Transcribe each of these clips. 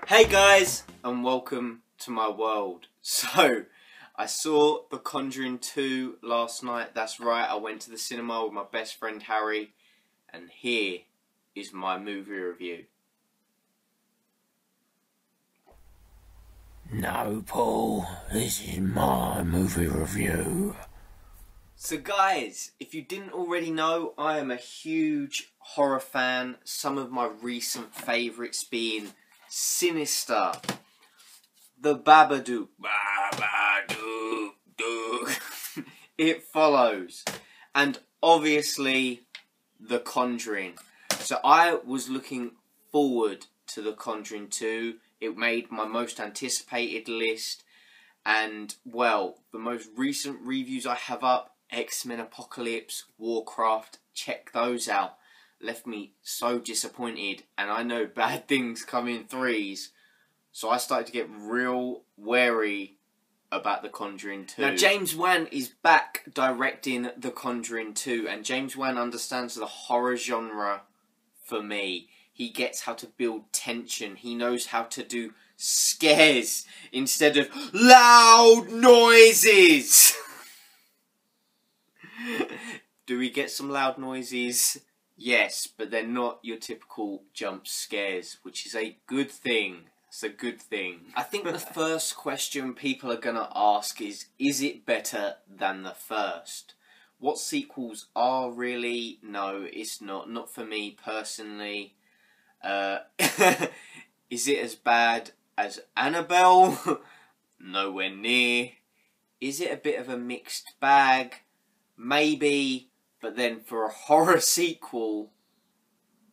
Hey guys, and welcome to my world. So, I saw The Conjuring 2 last night. That's right, I went to the cinema with my best friend Harry, and here is my movie review. No, Paul, this is my movie review. So guys, if you didn't already know, I am a huge horror fan. Some of my recent favourites being Sinister, The Babadook, It Follows, and obviously The Conjuring. So I was looking forward to The Conjuring 2. It made my most anticipated list, and well, the most recent reviews I have up, X-Men Apocalypse, Warcraft, check those out. Left me so disappointed, and I know bad things come in threes, so I started to get real wary about The Conjuring 2. Now James Wan is back directing The Conjuring 2, and James Wan understands the horror genre for me. He gets how to build tension. He knows how to do scares instead of loud noises. Do we get some loud noises? Yes, but they're not your typical jump scares, which is a good thing. It's a good thing. I think the first question people are going to ask is it better than the first? What sequels are really? No, it's not. Not for me personally. Is it as bad as Annabelle? Nowhere near. Is it a bit of a mixed bag? Maybe. But then for a horror sequel,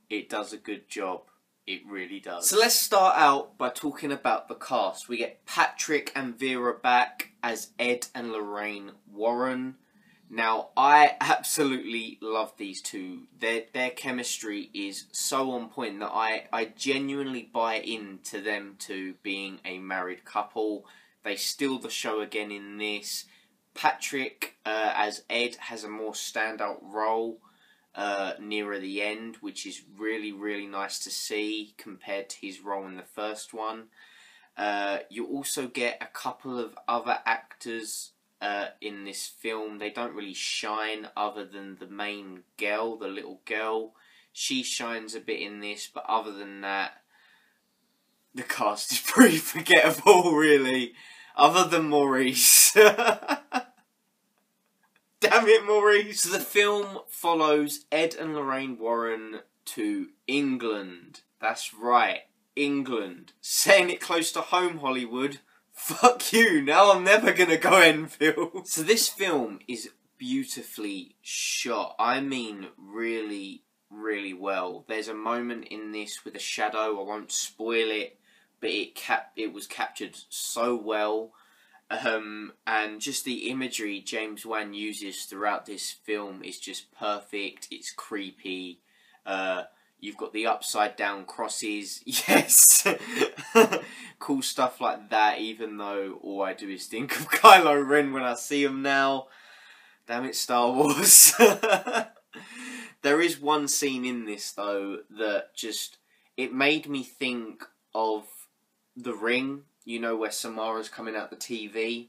it does a good job. It really does. So let's start out by talking about the cast. We get Patrick and Vera back as Ed and Lorraine Warren. Now, I absolutely love these two. Their chemistry is so on point that I genuinely buy into them two being a married couple. They steal the show again in this. Patrick, as Ed, has a more standout role nearer the end, which is really, really nice to see compared to his role in the first one. You also get a couple of other actors in this film. They don't really shine other than the main girl, the little girl. She shines a bit in this, but other than that, the cast is pretty forgettable, really. Other than Maurice. Damn it, Maurice! So the film follows Ed and Lorraine Warren to England. That's right, England. Saying it close to home, Hollywood. Fuck you, now I'm never gonna go Enfield. So this film is beautifully shot. I mean, really, really well. There's a moment in this with a shadow, I won't spoil it, but it was captured so well. And just the imagery James Wan uses throughout this film is just perfect. It's creepy. You've got the upside down crosses. Yes! Cool stuff like that, even though all I do is think of Kylo Ren when I see him now. Damn it, Star Wars. There is one scene in this, though, that just... it made me think of The Ring. You know, where Samara's coming out the TV.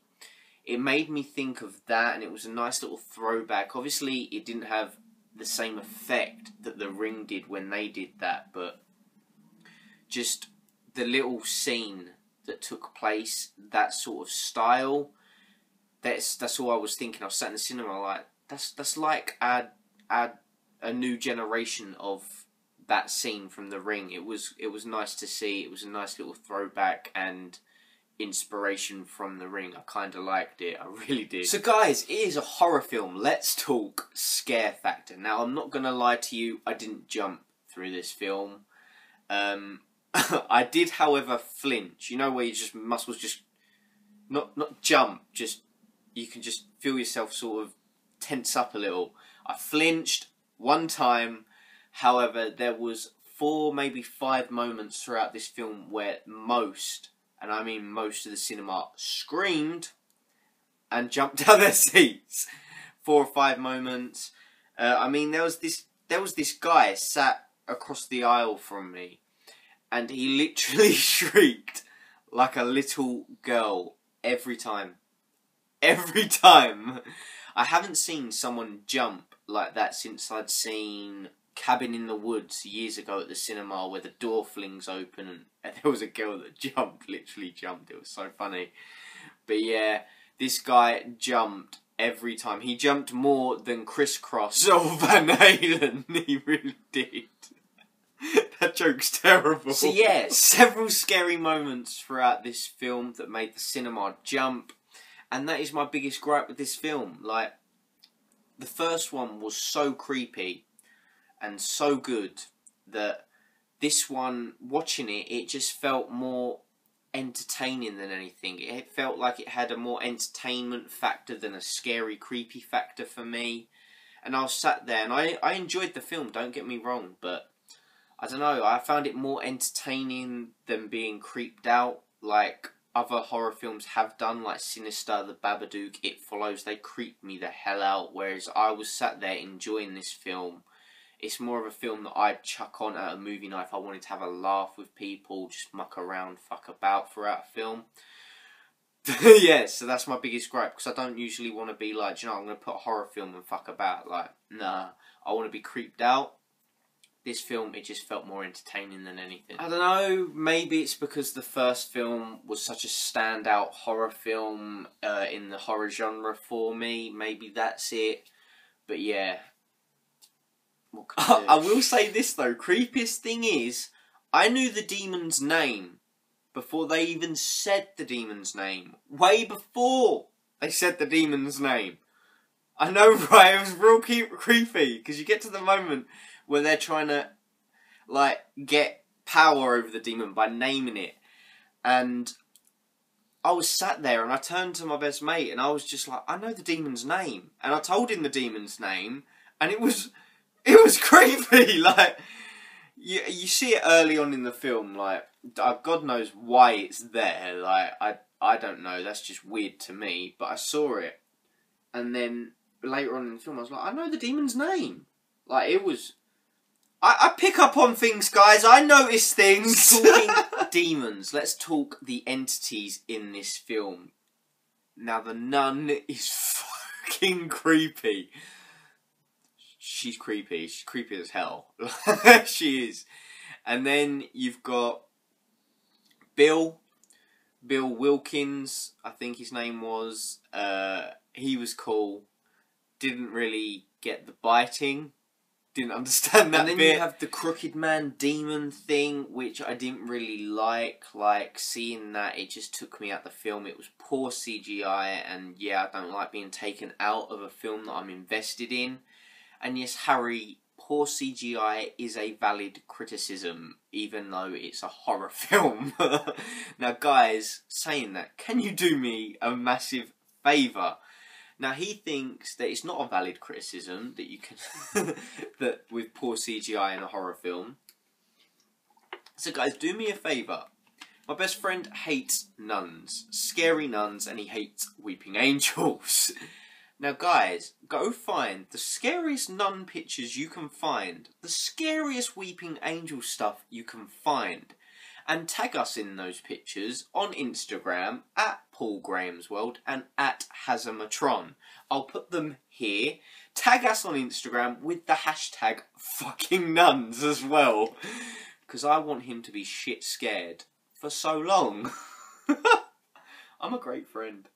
It made me think of that, and it was a nice little throwback. Obviously, it didn't have the same effect that The Ring did when they did that, but just the little scene that took place, that sort of style, that's all I was thinking. I was sat in the cinema like, that's like a new generation of that scene from The Ring. It was nice to see. It was a nice little throwback and inspiration from The Ring. I kind of liked it. I really did. So guys, it is a horror film. Let's talk scare factor. Now, I'm not going to lie to you. I didn't jump through this film. I did, however, flinch. You know where you just, muscles just, not jump, just, you can just feel yourself sort of tense up a little. I flinched one time. However, there was 4, maybe 5 moments throughout this film where most, and I mean most of the cinema, screamed and jumped out of their seats. 4 or 5 moments. I mean, there was this guy sat across the aisle from me, and he literally shrieked like a little girl every time. Every time. I haven't seen someone jump like that since I'd seen Cabin in the Woods years ago at the cinema, where the door flings open and there was a girl that jumped, literally jumped. It was so funny. But yeah, this guy jumped every time. He jumped more than Criss Cross or Van Halen. He really did. That joke's terrible. So yeah, several scary moments throughout this film that made the cinema jump. And that is my biggest gripe with this film. Like, the first one was so creepy and so good that this one, watching it, it just felt more entertaining than anything. It felt like it had a more entertainment factor than a scary, creepy factor for me. And I was sat there, and I enjoyed the film, don't get me wrong, but I don't know, I found it more entertaining than being creeped out, like other horror films have done, like Sinister, The Babadook, It Follows. They creeped me the hell out, whereas I was sat there enjoying this film. It's more of a film that I'd chuck on at a movie night if I wanted to have a laugh with people, just muck around, fuck about throughout a film. Yeah, so that's my biggest gripe, because I don't usually want to be like, you know, I'm going to put a horror film and fuck about. Like, nah, I want to be creeped out. This film, it just felt more entertaining than anything. I don't know, maybe it's because the first film was such a standout horror film in the horror genre for me. Maybe that's it. But yeah. What can I do? I will say this though, creepiest thing is, I knew the demon's name before they even said the demon's name. Way before they said the demon's name. I know, right? It was real creepy, because you get to the moment where they're trying to, like, get power over the demon by naming it. And I was sat there and I turned to my best mate and I was just like, I know the demon's name. And I told him the demon's name, and it was creepy. Like, you see it early on in the film, like, God knows why it's there. Like, I don't know, that's just weird to me, but I saw it. And then later on in the film I was like, I know the demon's name. Like, it was... I pick up on things, guys. I notice things. Talking demons, let's talk the entities in this film. Now, the nun is fucking creepy. She's creepy. She's creepy as hell. She is. And then you've got Bill Wilkins, I think his name was. He was cool. Didn't really get the biting. Didn't understand that bit. And then you have the crooked man demon thing, which I didn't really like. Like, seeing that, it just took me out the film. It was poor CGI, and yeah, I don't like being taken out of a film that I'm invested in. And yes, Harry, poor CGI is a valid criticism, even though it's a horror film. Now, guys, saying that, can you do me a massive favour? Now, he thinks that it's not a valid criticism that you can that with poor CGI in a horror film. So, guys, do me a favour. My best friend hates nuns, scary nuns, and he hates weeping angels. Now, guys, go find the scariest nun pictures you can find, the scariest weeping angel stuff you can find, and tag us in those pictures on Instagram at paulgrahamsworld and at Hazamatron. I'll put them here. Tag us on Instagram with the hashtag fucking nuns as well, because I want him to be shit scared for so long. I'm a great friend.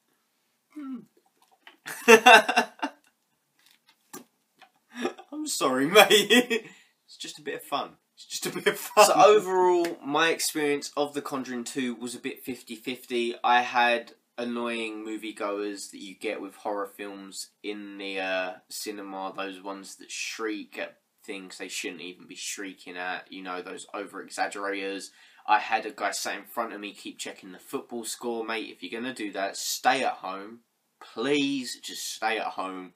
I'm sorry, mate. It's just a bit of fun. It's just a bit of fun. So overall, my experience of The Conjuring 2 was a bit 50-50. I had annoying moviegoers that you get with horror films in the cinema. Those ones that shriek at things they shouldn't even be shrieking at. You know, those over-exaggerators. I had a guy sat in front of me keep checking the football score. Mate, if you're going to do that, stay at home. Please, just stay at home.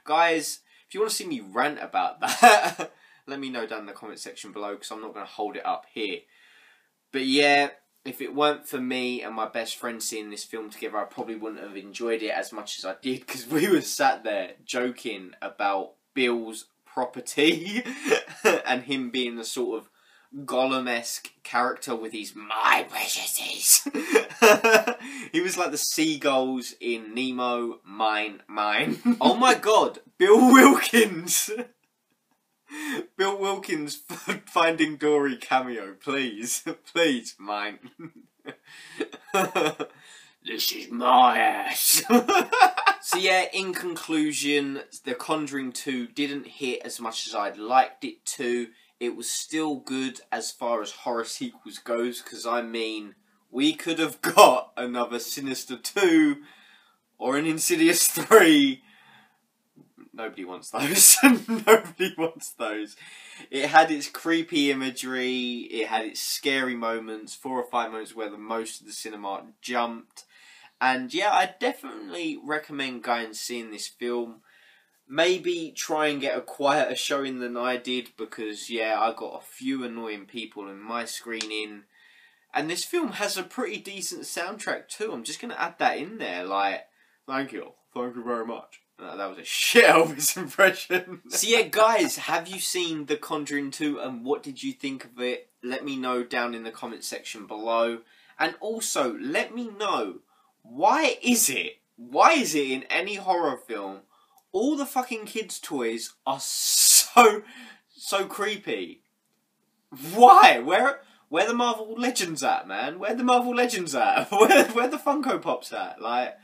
Guys, if you want to see me rant about that, let me know down in the comment section below, because I'm not going to hold it up here. But yeah, if it weren't for me and my best friend seeing this film together, I probably wouldn't have enjoyed it as much as I did, because we were sat there joking about Bill's property and him being the sort of Gollum-esque character with his "my preciouses." He was like the seagulls in Nemo, mine. Oh my god, Bill Wilkins! Bill Wilkins Finding Dory cameo, please. Please, mine. This is my ass. So yeah, in conclusion, The Conjuring 2 didn't hit as much as I'd liked it to. It was still good as far as horror sequels goes, because I mean, we could have got another Sinister 2 or an Insidious 3. Nobody wants those. Nobody wants those. It had its creepy imagery, it had its scary moments, 4 or 5 moments where most of the cinema jumped. And yeah, I definitely recommend going and seeing this film. Maybe try and get a quieter showing than I did, because yeah, I got a few annoying people in my screening. And this film has a pretty decent soundtrack too. I'm just going to add that in there, like, thank you very much. That was a shit Elvis impression. So yeah, guys, have you seen The Conjuring 2 and what did you think of it? Let me know down in the comment section below. And also, let me know, why is it in any horror film, all the fucking kids' toys are so creepy? Why? Where the Marvel Legends at, man? Where the Marvel Legends at? Where the Funko Pops at? Like,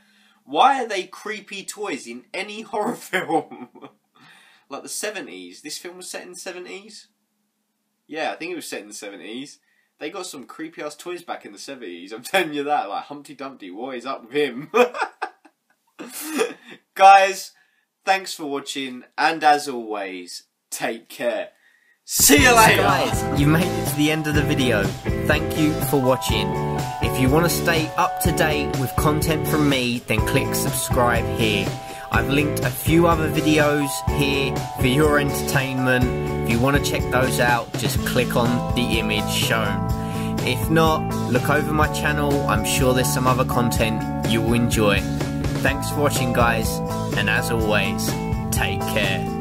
why are they creepy toys in any horror film? Like the 70s. This film was set in the 70s? Yeah, I think it was set in the 70s. They got some creepy ass toys back in the 70s. I'm telling you that. Like Humpty Dumpty, what is up with him? Guys, thanks for watching. And as always, take care. See you later! Guys, you made it to the end of the video. Thank you for watching. If you want to stay up to date with content from me, then click subscribe here. I've linked a few other videos here for your entertainment. If you want to check those out, just click on the image shown. If not, look over my channel. I'm sure there's some other content you will enjoy. Thanks for watching, guys, and as always, take care.